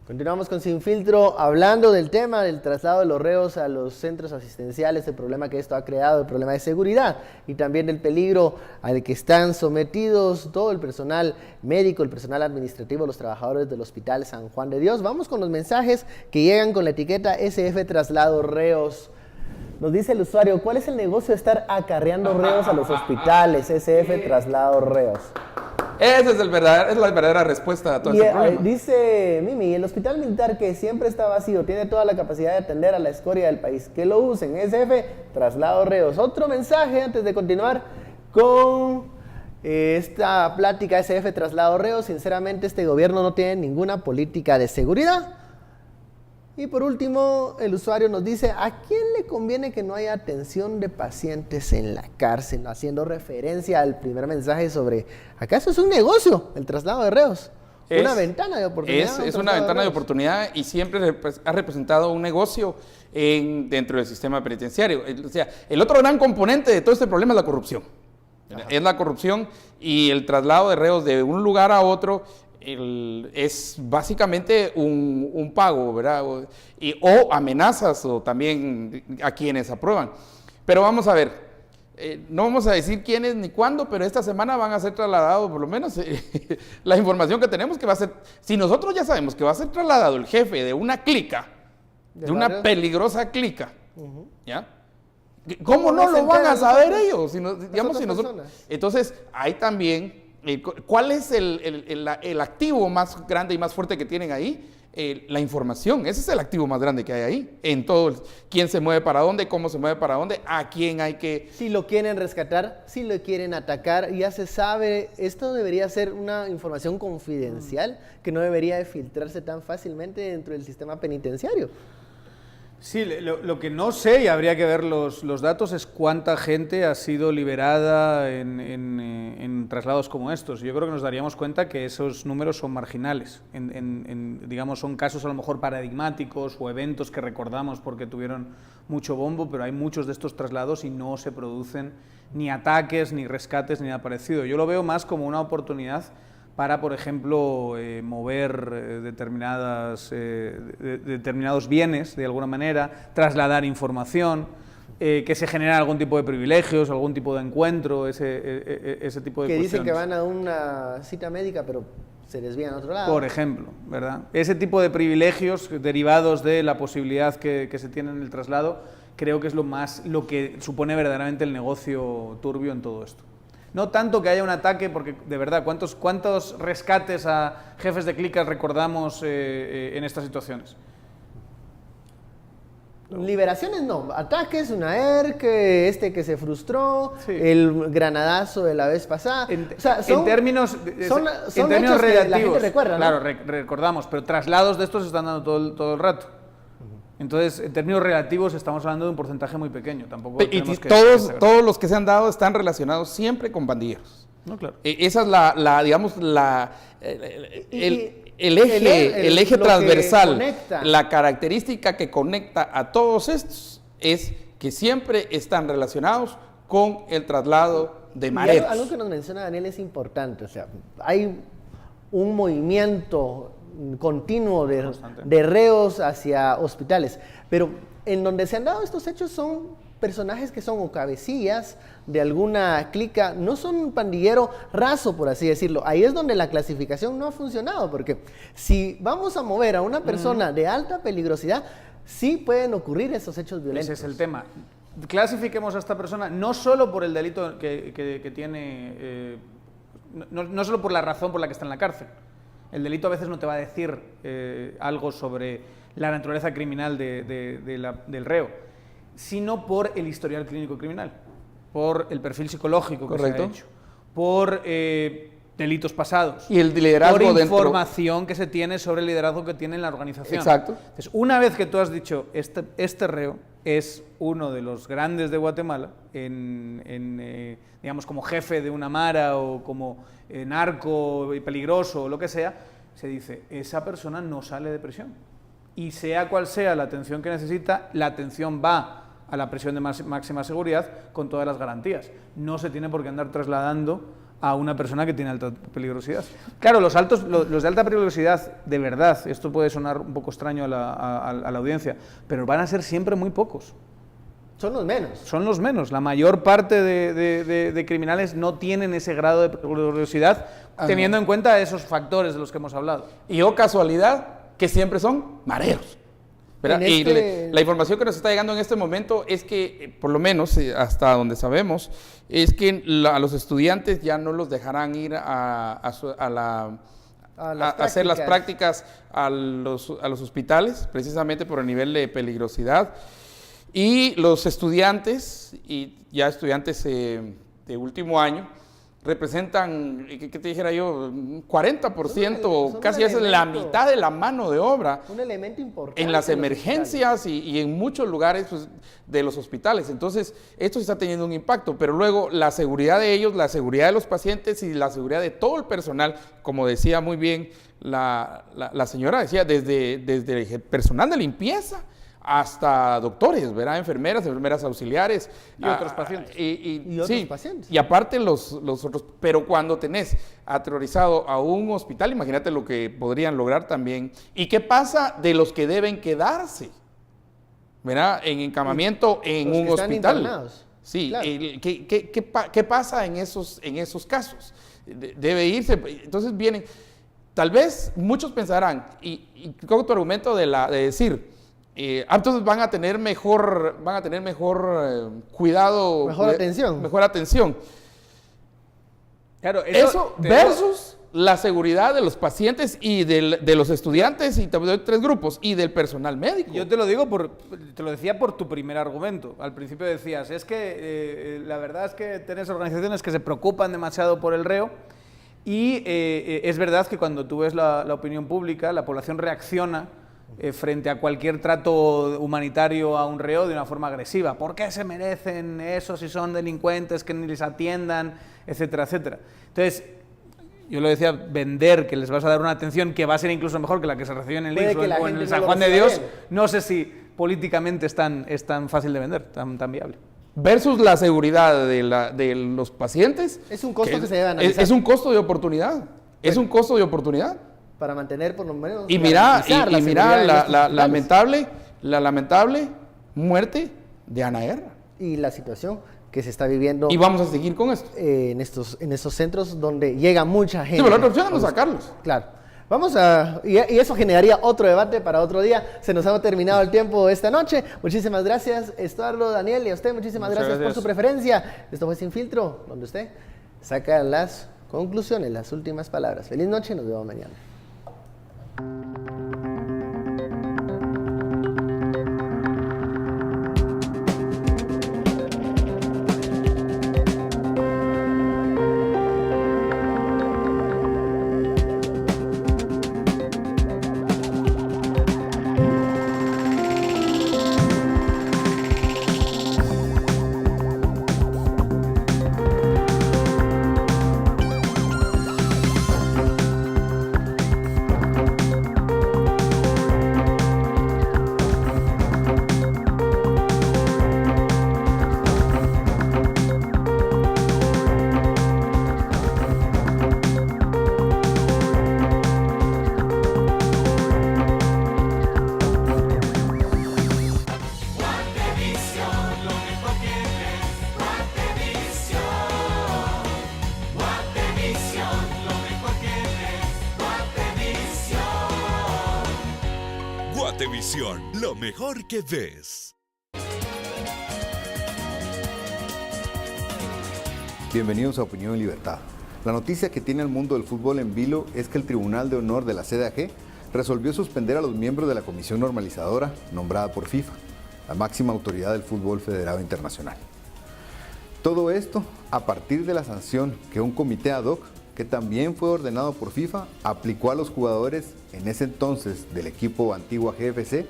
Continuamos con Sin Filtro, hablando del tema del traslado de los reos a los centros asistenciales, el problema que esto ha creado, el problema de seguridad y también el peligro al que están sometidos todo el personal médico, el personal administrativo, los trabajadores del Hospital San Juan de Dios. Vamos con los mensajes que llegan con la etiqueta SF Traslado Reos. Nos dice el usuario, ¿cuál es el negocio de estar acarreando reos a los hospitales? SF Traslado Reos. Esa es la verdadera respuesta a todo este problema. Dice Mimi, el hospital militar que siempre está vacío, tiene toda la capacidad de atender a la escoria del país. Que lo usen, SF, traslado reos. Otro mensaje antes de continuar con esta plática SF, traslado reos. Sinceramente, este gobierno no tiene ninguna política de seguridad. Y por último, el usuario nos dice, ¿a quién le conviene que no haya atención de pacientes en la cárcel? Haciendo referencia al primer mensaje sobre, ¿acaso es un negocio el traslado de reos? Una ventana de oportunidad. Es una ventana de oportunidad y siempre ha representado un negocio dentro del sistema penitenciario. O sea, el otro gran componente de todo este problema es la corrupción. Ajá. Es la corrupción y el traslado de reos de un lugar a otro es básicamente un pago, ¿verdad? O amenazas o también a quienes aprueban. Pero vamos a ver, no vamos a decir quiénes ni cuándo, pero esta semana van a ser trasladados, por lo menos la información que tenemos que va a ser, si nosotros ya sabemos que va a ser trasladado el jefe de una clica, de una peligrosa clica, ¿ya? ¿Cómo no lo van a saber ellos? Entonces, hay también... ¿Cuál es el activo más grande y más fuerte que tienen ahí? La información. Ese es el activo más grande que hay ahí. En todo, quién se mueve para dónde, cómo se mueve para dónde, a quién hay que... Si lo quieren rescatar, si lo quieren atacar, ya se sabe. Esto debería ser una información confidencial que no debería de filtrarse tan fácilmente dentro del sistema penitenciario. Sí, lo que no sé, y habría que ver los datos, es cuánta gente ha sido liberada en traslados como estos. Yo creo que nos daríamos cuenta que esos números son marginales. Digamos, son casos a lo mejor paradigmáticos o eventos que recordamos porque tuvieron mucho bombo, pero hay muchos de estos traslados y no se producen ni ataques, ni rescates, ni nada parecido. Yo lo veo más como una oportunidad para, por ejemplo, mover determinados bienes, de alguna manera, trasladar información, que se generan algún tipo de privilegios, algún tipo de encuentro, ese tipo de cuestiones. Que dicen que van a una cita médica, pero se desvían a otro lado. Por ejemplo, ¿verdad? Ese tipo de privilegios derivados de la posibilidad que se tiene en el traslado, creo que es lo que supone verdaderamente el negocio turbio en todo esto. No tanto que haya un ataque, porque de verdad, ¿cuántos rescates a jefes de clicas recordamos en estas situaciones? Liberaciones no, ataques, una ERC, que se frustró, sí. El granadazo de la vez pasada. En términos relativos, que la gente recuerda, ¿no? Claro, recordamos, pero traslados de estos se están dando todo el rato. Entonces, en términos relativos, estamos hablando de un porcentaje muy pequeño. Tampoco todos los que se han dado están relacionados siempre con pandilleros. No, claro. Esa es el eje transversal. La característica que conecta a todos estos es que siempre están relacionados con el traslado de mareros. Algo que nos menciona Daniel es importante. O sea, hay un movimiento continuo de reos hacia hospitales, pero en donde se han dado estos hechos son personajes que son o cabecillas de alguna clica, no son un pandillero raso, por así decirlo. Ahí es donde la clasificación no ha funcionado, porque si vamos a mover a una persona de alta peligrosidad, sí pueden ocurrir esos hechos violentos. Ese es el tema. Clasifiquemos a esta persona no solo por el delito que tiene, no solo por la razón por la que está en la cárcel. El delito a veces no te va a decir algo sobre la naturaleza criminal del reo, sino por el historial clínico criminal, por el perfil psicológico que se ha hecho, por delitos pasados, y el liderazgo por información que se tiene sobre el liderazgo que tiene en la organización. Exacto. Entonces, una vez que tú has dicho, este reo es uno de los grandes de Guatemala, digamos, como jefe de una mara o como narco y peligroso o lo que sea, se dice, esa persona no sale de prisión. Y sea cual sea la atención que necesita, la atención va a la prisión de máxima seguridad con todas las garantías. No se tiene por qué andar trasladando a una persona que tiene alta peligrosidad. Claro, los de alta peligrosidad, de verdad, esto puede sonar un poco extraño a la audiencia, pero van a ser siempre muy pocos. Son los menos. Son los menos. La mayor parte de criminales no tienen ese grado de peligrosidad, teniendo en cuenta esos factores de los que hemos hablado. Y casualidad, que siempre son mareros. Y la información que nos está llegando en este momento es que, por lo menos hasta donde sabemos, es que a los estudiantes ya no los dejarán ir a hacer las prácticas a los hospitales, precisamente por el nivel de peligrosidad. Y los estudiantes, y ya estudiantes de último año, representan, ¿qué te dijera yo? 40%, casi es la mitad de la mano de obra. Un elemento importante. En las emergencias y en muchos lugares pues, de los hospitales. Entonces, esto está teniendo un impacto, pero luego la seguridad de ellos, la seguridad de los pacientes y la seguridad de todo el personal, como decía muy bien la señora, decía, desde el personal de limpieza hasta doctores, ¿verdad? Enfermeras auxiliares. Y otros pacientes. Y otros pacientes. Y aparte los otros. Pero cuando tenés aterrorizado a un hospital, imagínate lo que podrían lograr también. ¿Y qué pasa de los que deben quedarse, ¿verdad? En encamamiento en un hospital. Internados. Sí, claro. ¿Qué pasa en esos casos? Debe irse. Entonces vienen, tal vez muchos pensarán, y con tu argumento de decir, entonces van a tener mejor cuidado, mejor atención. Claro, eso versus la seguridad de los pacientes y de los estudiantes, y te doy 3 grupos, y del personal médico. Yo te lo digo te lo decía por tu primer argumento. Al principio decías, es que la verdad es que tenés organizaciones que se preocupan demasiado por el reo, y es verdad que cuando tú ves la opinión pública, la población reacciona frente a cualquier trato humanitario a un reo de una forma agresiva. ¿Por qué se merecen eso si son delincuentes, que ni les atiendan, etcétera, etcétera? Entonces, yo lo decía, vender que les vas a dar una atención que va a ser incluso mejor que la que se recibe en el IMSS o en el San Juan de Dios, no sé si políticamente es tan fácil de vender, tan viable. Versus la seguridad de los pacientes. Es un costo que se debe analizar. Es un costo de oportunidad. Es un costo de oportunidad. Para mantener por lo menos... Y mira la lamentable muerte de Ana Guerra. Y la situación que se está viviendo... Y vamos a seguir con esto. En estos centros donde llega mucha gente. Sí, pero la otra opción es no sacarlos. Claro. Y eso generaría otro debate para otro día. Se nos ha terminado el tiempo esta noche. Muchísimas gracias, Estuardo, Daniel, y a usted muchísimas gracias por su preferencia. Esto fue Sin Filtro, donde usted saca las conclusiones, las últimas palabras. Feliz noche, nos vemos mañana. Guatevisión, lo mejor que ves. Bienvenidos a Opinión en Libertad. La noticia que tiene el mundo del fútbol en vilo es que el Tribunal de Honor de la CDAG resolvió suspender a los miembros de la Comisión Normalizadora nombrada por FIFA, la máxima autoridad del fútbol federado internacional. Todo esto a partir de la sanción que un comité ad hoc, que también fue ordenado por FIFA, aplicó a los jugadores en ese entonces del equipo Antigua GFC